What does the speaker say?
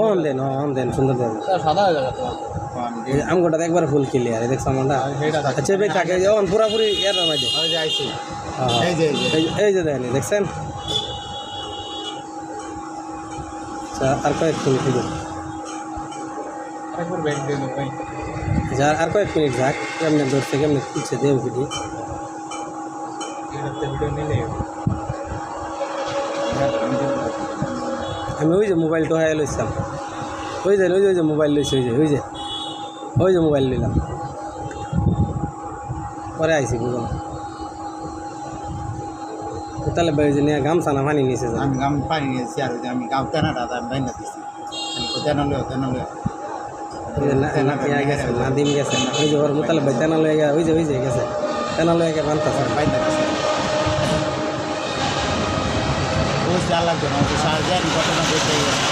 on দেন সুন্দর দেন সাদা হয়ে যাবে আমগোটা একবার ফুল ক্লিয়ার দেখছ আমটা আচ্ছা ভাই তাকে অন পুরাপুরি এর নামাই দে এই যে দেখেন দেখছেন আচ্ছা আর কয়েক মিনিট দিন আরেকবার ব্যাগ দিয়ে দেবো ভাই যার আর কয়েক মিনিট যাক কেমনে ধরছে কেমনে খুঁজছে দেব কি ভিডিও নিলে আমি ওই যে মোবাইলটা হয়ে লইছিলাম ওই যে মোবাইল লইছি ওই যে মোবাইল নিলাম পরে আইসি বুঝলাম তাহলে ভাই যে নিয়ে গামছা না পানি নিয়েছে আমি গাম পানি নিয়েছি আর আমি গাম তেনাটা আমি বাইন্দা দিচ্ছি তেনালে নাদিম গেছে ওই যে ওর মোতালে ভাই তেনা লয়ে ওই যে গেছে তেনা লয়ে বানতেছে বাইন্দা দিচ্ছি লাগবে না সার যায় ঘটনা